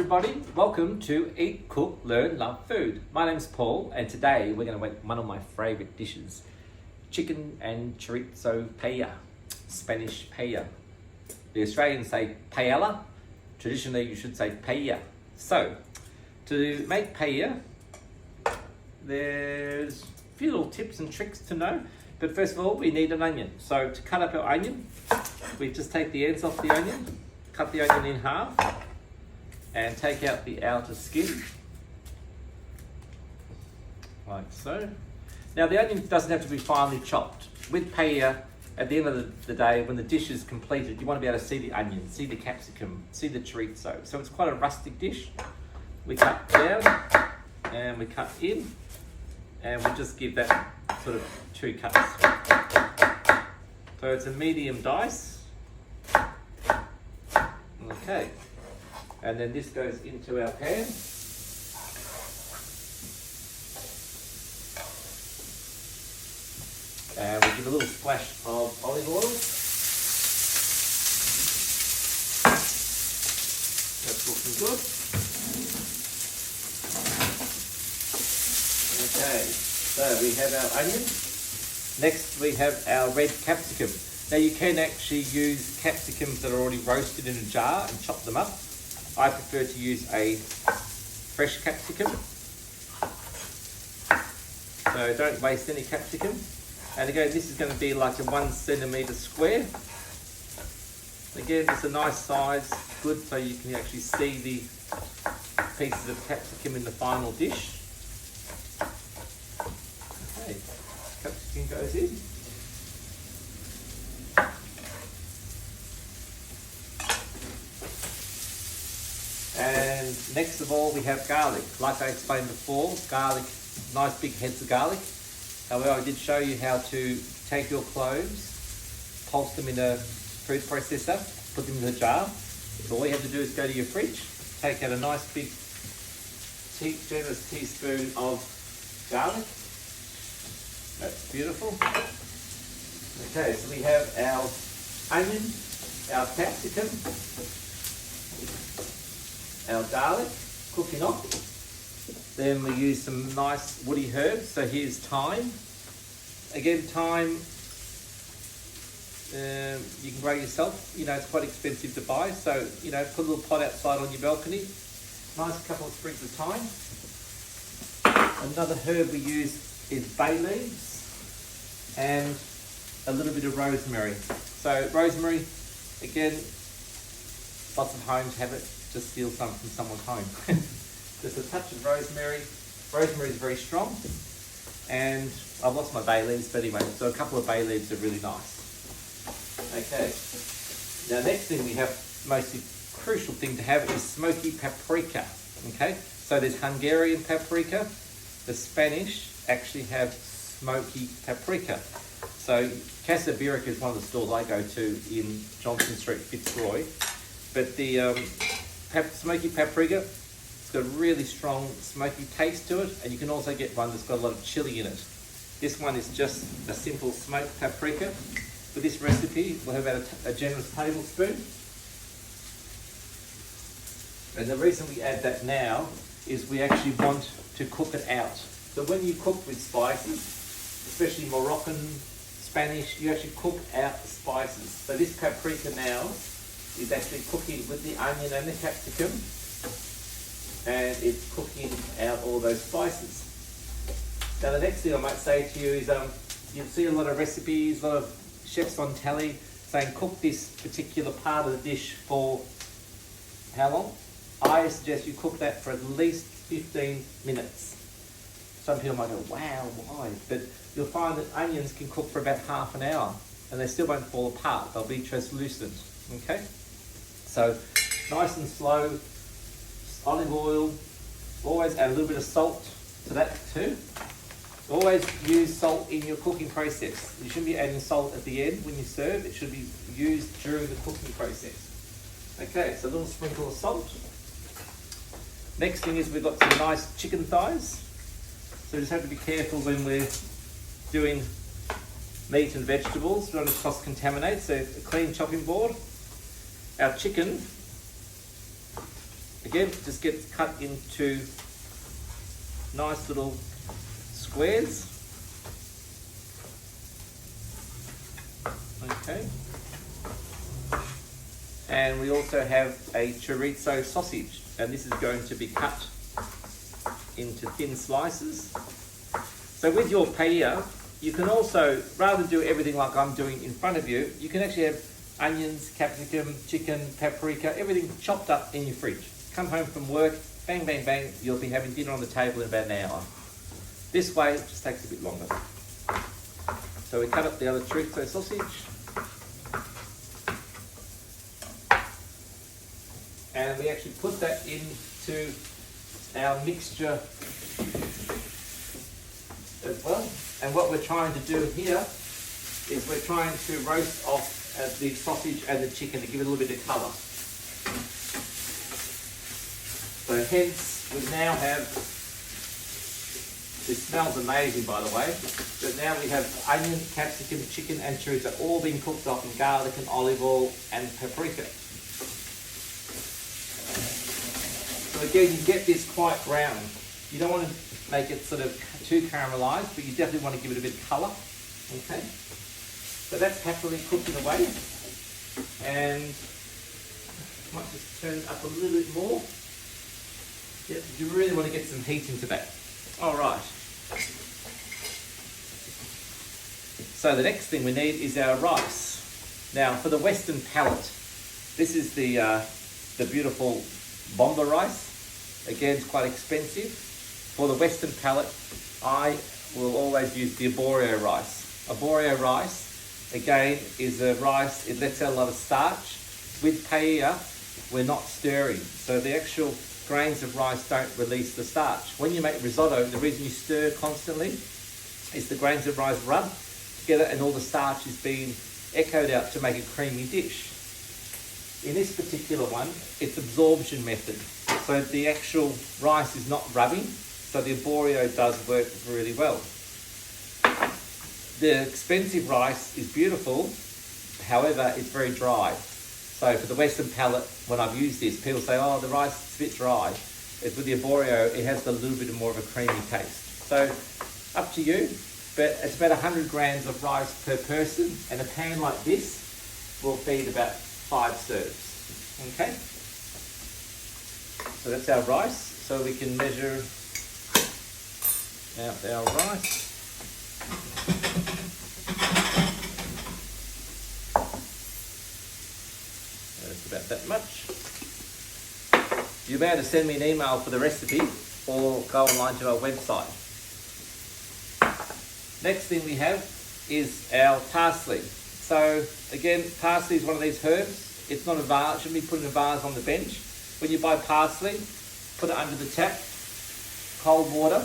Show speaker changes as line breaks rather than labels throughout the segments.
everybody, welcome to Eat, Cook, Learn, Love Food. My name's Paul and today we're going to make one of my favourite dishes. Chicken and chorizo paella, Spanish paella. The Australians say paella, traditionally you should say paella. So, to make paella, there's a few little tips and tricks to know. But first of all, we need an onion. So to cut up our onion, we just take the ends off the onion, cut the onion in half, and take out the outer skin, like so. Now the onion doesn't have to be finely chopped. With paella, at the end of the day, when the dish is completed, you want to be able to see the onion, see the capsicum, see the chorizo. So it's quite a rustic dish. We cut down, and we cut in, and we just give that sort of 2 cuts. So it's a medium dice. Okay. And then this goes into our pan. And we give a little splash of olive oil. That's looking good. Okay, so we have our onion. Next we have our red capsicum. Now you can actually use capsicums that are already roasted in a jar and chop them up. I prefer to use a fresh capsicum, so don't waste any capsicum. And again, this is going to be like a 1 centimetre square. Again, it's a nice size, good, so you can actually see the pieces of capsicum in the final dish. Okay, capsicum goes in. And next of all, we have garlic. Like I explained before, garlic, nice big heads of garlic. However, I did show you how to take your cloves, pulse them in a food processor, put them in a jar. So all you have to do is go to your fridge, take out a nice big generous teaspoon of garlic. That's beautiful. Okay, so we have our onion, our capsicum, our garlic cooking off. Then we use some nice woody herbs. So here's thyme. Again, thyme, you can grow yourself. You know, it's quite expensive to buy. So, you know, put a little pot outside on your balcony. Nice couple of sprigs of thyme. Another herb we use is bay leaves and a little bit of rosemary. So rosemary, again, lots of homes have it. Just steal some from someone's home. Just a touch of rosemary. Rosemary is very strong, and I've lost my bay leaves, but anyway, so a couple of bay leaves are really nice. Okay, now next thing we have, most crucial thing to have is smoky paprika. Okay, so there's Hungarian paprika. The Spanish actually have smoky paprika. So Casa Birica is one of the stores I go to in Johnson Street, Fitzroy. But the smoky paprika, it's got a really strong smoky taste to it, and you can also get one that's got a lot of chili in it. This one is just a simple smoked paprika. For this recipe, we'll have about a generous tablespoon. And the reason we add that now is we actually want to cook it out. So when you cook with spices, especially Moroccan, Spanish, you actually cook out the spices. So this paprika now is actually cooking with the onion and the capsicum, and it's cooking out all those spices. Now the next thing I might say to you is you'll see a lot of recipes, a lot of chefs on telly saying cook this particular part of the dish for how long? I suggest you cook that for at least 15 minutes. Some people might go, wow, why? But you'll find that onions can cook for about half an hour and they still won't fall apart. They'll be translucent, okay? So nice and slow, olive oil, always add a little bit of salt to that too. Always use salt in your cooking process. You shouldn't be adding salt at the end when you serve. It should be used during the cooking process. Okay, so a little sprinkle of salt. Next thing is we've got some nice chicken thighs. So just have to be careful when we're doing meat and vegetables. We don't want to cross-contaminate, so a clean chopping board. Our chicken Again, just gets cut into nice little squares. Okay. And we also have a chorizo sausage, and this is going to be cut into thin slices. So with your paella, you can also, rather than do everything like I'm doing in front of you, you can actually have onions, capsicum, chicken, paprika, everything chopped up in your fridge. Come home from work, bang, bang, bang, you'll be having dinner on the table in about an hour. This way, it just takes a bit longer. So we cut up the other chorizo sausage. And we actually put that into our mixture as well. And what we're trying to do here is we're trying to roast off the sausage and the chicken to give it a little bit of colour. So hence we now have, this smells amazing by the way, but now we have onion, capsicum, chicken and chorizo all being cooked off in garlic and olive oil and paprika. So again, you get this quite brown. You don't want to make it sort of too caramelised, but you definitely want to give it a bit of colour. Okay, so that's happily cooking away, and might just turn it up a little bit more. Yep, you really want to get some heat into that. All right. So the next thing we need is our rice. Now for the Western palate, this is the beautiful bomba rice. Again, it's quite expensive. For the Western palate, I will always use the arborio rice. Arborio rice, again, is a rice, it lets out a lot of starch. With paella, we're not stirring. So the actual grains of rice don't release the starch. When you make risotto, the reason you stir constantly is the grains of rice rub together and all the starch is being echoed out to make a creamy dish. In this particular one, it's absorption method. So the actual rice is not rubbing, so the arborio does work really well. The expensive rice is beautiful, however, it's very dry. So for the Western palate, when I've used this, people say, oh, the rice is a bit dry. It's with the arborio, it has a little bit more of a creamy taste. So up to you, but it's about 100 grams of rice per person, and a pan like this will feed about 5 serves. Okay? So that's our rice. So we can measure out our rice. That's about that much. You'll be able to send me an email for the recipe or go online to our website. Next thing we have is our parsley. So again, parsley is one of these herbs. It's not a vase, shouldn't be put in a vase on the bench. When you buy parsley, put it under the tap, cold water,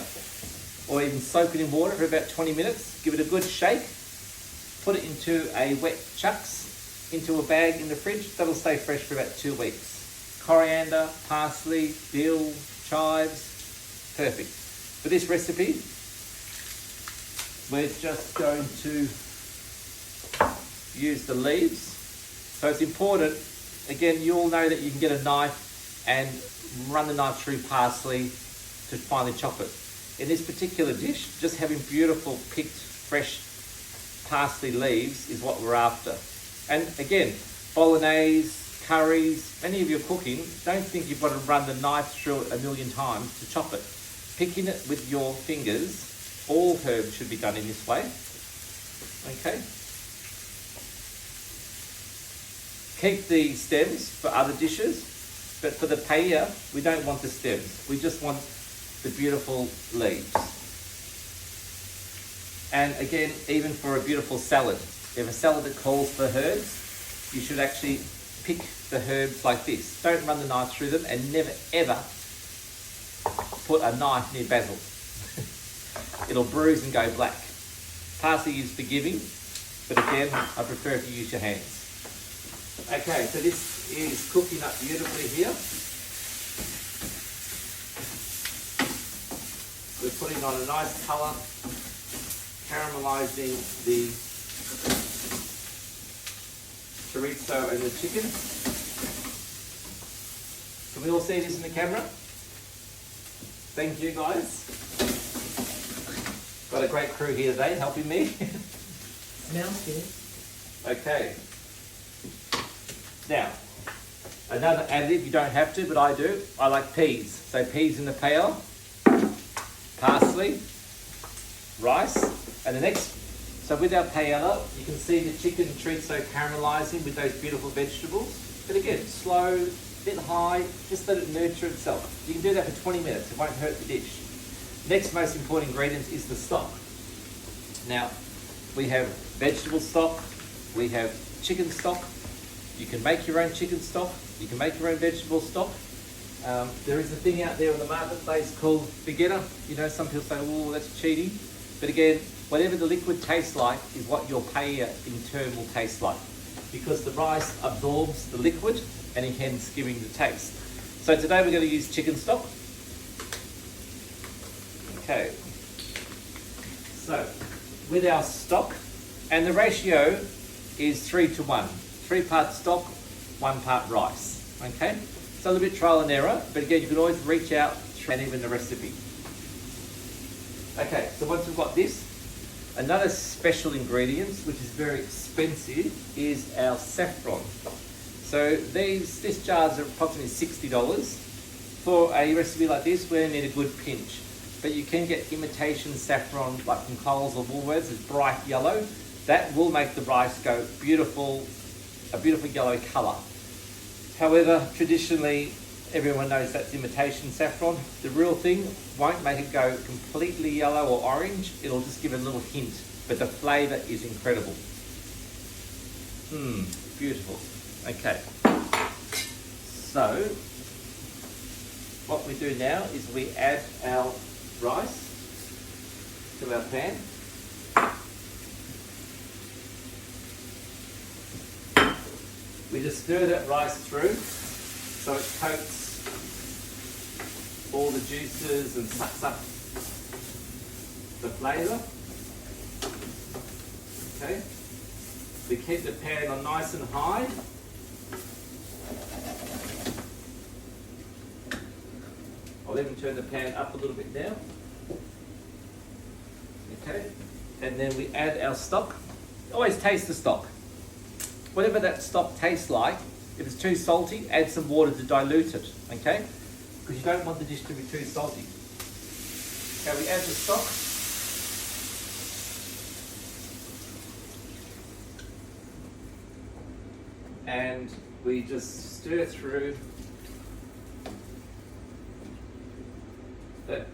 or even soak it in water for about 20 minutes. Give it a good shake. Put it into a wet chucks, into a bag in the fridge. That'll stay fresh for about 2 weeks. Coriander, parsley, dill, chives, perfect. For this recipe, we're just going to use the leaves. So it's important, again, you all know that you can get a knife and run the knife through parsley to finally chop it. In this particular dish, just having beautiful picked fresh parsley leaves is what we're after. And again, bolognese, curries, any of your cooking, don't think you've got to run the knife through it a million times to chop it. Picking it with your fingers, all herbs should be done in this way. Okay. Keep the stems for other dishes, but for the paella, we don't want the stems. We just want the beautiful leaves. And again, even for a beautiful salad, if you have a salad that calls for herbs, you should actually pick the herbs like this. Don't run the knife through them, and never ever put a knife near basil. It'll bruise and go black. Parsley is forgiving, but again, I prefer if you use your hands. Okay, so this is cooking up beautifully here. We're putting on a nice colour, caramelising the chorizo and the chicken. Can we all see this in the camera? Thank you, guys. Got a great crew here today helping me.
Smells good.
Okay. Now, another additive, you don't have to, but I do. I like peas. So peas in the paella, parsley, rice, and the next. So with our paella, you can see the chicken chorizo caramelizing with those beautiful vegetables. But again, slow, a bit high, just let it nurture itself. You can do that for 20 minutes, it won't hurt the dish. Next most important ingredient is the stock. Now, we have vegetable stock, we have chicken stock. You can make your own chicken stock, you can make your own vegetable stock. There is a thing out there in the marketplace called beginner. You know, some people say, oh, that's cheating. But again, whatever the liquid tastes like is what your paella in turn will taste like, because the rice absorbs the liquid and hence giving the taste. So today we're going to use chicken stock. Okay. So with our stock, and the ratio is 3 to 1. 3 parts stock, 1 part rice. Okay? It's a little bit trial and error, but again, you can always reach out and even the recipe. Okay, so once we've got this, another special ingredient, which is very expensive, is our saffron. So this jar is approximately $60. For a recipe like this, we need a good pinch. But you can get imitation saffron, like from Coles or Woolworths, it's bright yellow. That will make the rice go beautiful, a beautiful yellow colour. However, traditionally, everyone knows that's imitation saffron. The real thing won't make it go completely yellow or orange. It'll just give it a little hint, but the flavour is incredible. Beautiful. Okay. So, what we do now is we add our rice to our pan. We just stir that rice through so it coats all the juices and sucks up the flavour. Okay. We keep the pan on nice and high. I'll even turn the pan up a little bit now. Okay. And then we add our stock. Always taste the stock. Whatever that stock tastes like, if it's too salty, add some water to dilute it, okay? Because you don't want the dish to be too salty. Okay, we add the stock. And we just stir through.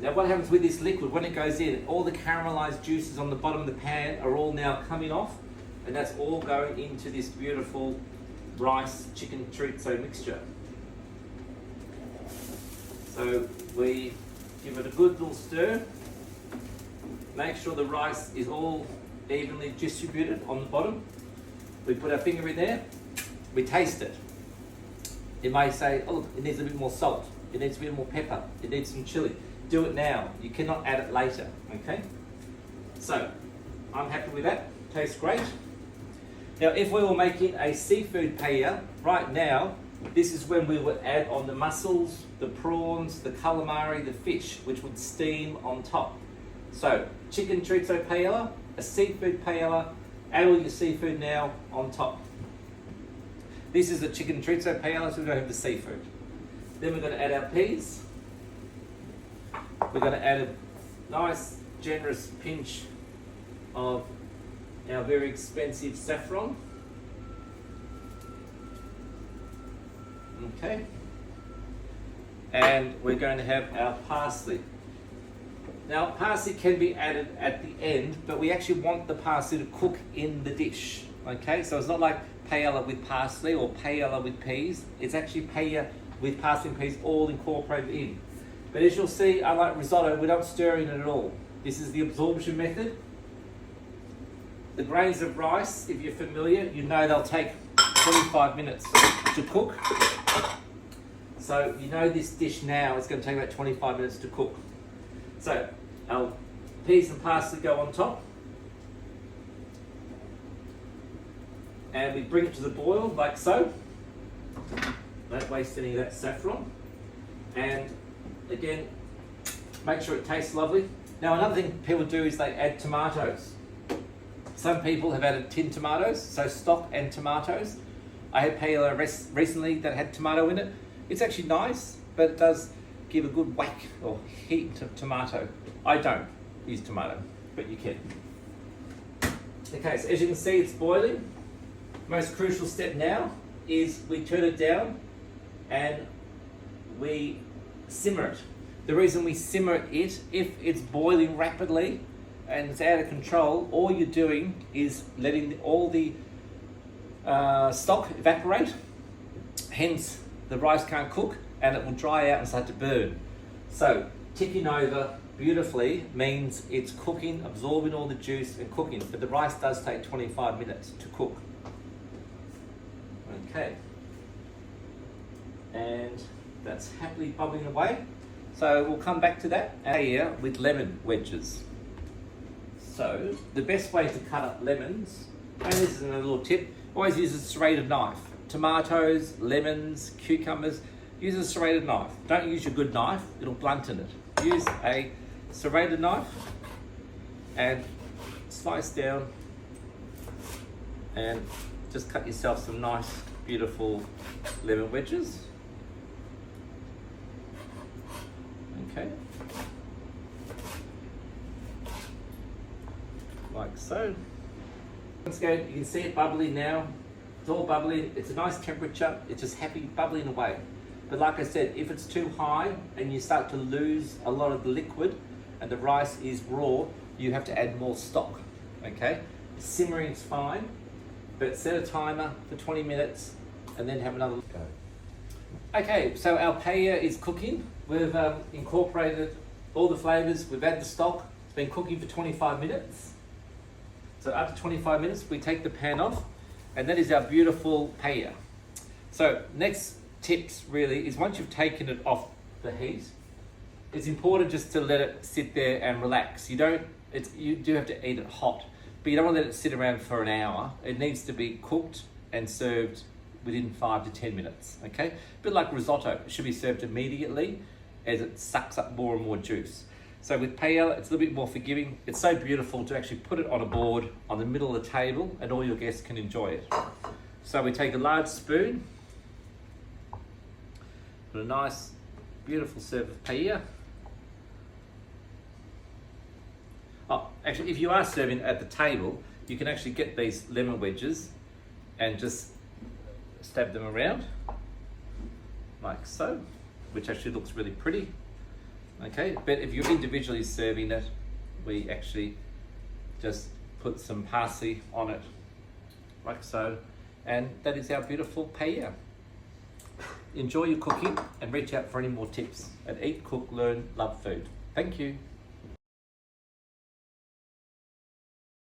Now what happens with this liquid, when it goes in, all the caramelized juices on the bottom of the pan are all now coming off, and that's all going into this beautiful rice chicken chorizo mixture. So we give it a good little stir. Make sure the rice is all evenly distributed on the bottom. We put our finger in there. We taste it. It may say, oh look, it needs a bit more salt. It needs a bit more pepper. It needs some chili. Do it now. You cannot add it later, okay? So, I'm happy with that. Tastes great. Now, if we were making a seafood paella, right now, this is when we would add on the mussels, the prawns, the calamari, the fish, which would steam on top. So, chicken chorizo paella, a seafood paella, add all your seafood now on top. This is a chicken chorizo paella, so we're going to have the seafood. Then we're going to add our peas. We're going to add a nice, generous pinch of our very expensive saffron. Okay. And we're going to have our parsley. Now, parsley can be added at the end, but we actually want the parsley to cook in the dish. Okay, so it's not like paella with parsley or paella with peas. It's actually paella with parsley and peas all incorporated in. But as you'll see, unlike risotto, we don't stir in it at all. This is the absorption method. The grains of rice, if you're familiar, you know they'll take 25 minutes to cook. So you know this dish now is going to take about 25 minutes to cook. So our peas and parsley go on top. And we bring it to the boil like so. Don't waste any of that saffron. And again, make sure it tastes lovely. Now another thing people do is they add tomatoes. Some people have added tinned tomatoes, so stock and tomatoes. I had paella recently that had tomato in it. It's actually nice, but it does give a good whack or heat to tomato. I don't use tomato, but you can. Okay, so as you can see, it's boiling. Most crucial step now is we turn it down and we simmer it. The reason we simmer it, if it's boiling rapidly and it's out of control, all you're doing is letting all the stock evaporate. Hence, the rice can't cook and it will dry out and start to burn. So, ticking over beautifully means it's cooking, absorbing all the juice and cooking, but the rice does take 25 minutes to cook. Okay. And that's happily bubbling away. So we'll come back to that here with lemon wedges. So the best way to cut up lemons, and this is another little tip, always use a serrated knife. Tomatoes, lemons, cucumbers, use a serrated knife. Don't use your good knife, it'll blunten it. Use a serrated knife and slice down and just cut yourself some nice, beautiful lemon wedges. Okay. Like so. Once again, you can see it bubbling now. It's all bubbling. It's a nice temperature. It's just happy bubbling away. But like I said, if it's too high and you start to lose a lot of the liquid and the rice is raw, you have to add more stock. Okay? Simmering is fine, but set a timer for 20 minutes and then have another go. Okay, so our paella is cooking. We've incorporated all the flavors. We've added the stock. It's been cooking for 25 minutes. So after 25 minutes, we take the pan off, and that is our beautiful paella. So next tips really is once you've taken it off the heat, it's important just to let it sit there and relax. You do have to eat it hot, but you don't want to let it sit around for an hour. It needs to be cooked and served within 5 to 10 minutes, okay? A bit like risotto, it should be served immediately as it sucks up more and more juice. So with paella, it's a little bit more forgiving. It's so beautiful to actually put it on a board on the middle of the table and all your guests can enjoy it. So we take a large spoon, put a nice, beautiful serve of paella. Oh, actually, if you are serving at the table, you can actually get these lemon wedges and just stab them around like so, which actually looks really pretty. Okay, but if you're individually serving it, we actually just put some parsley on it like so, and that is our beautiful paella. Enjoy your cooking and reach out for any more tips at Eat, Cook, Learn, Love Food. Thank you.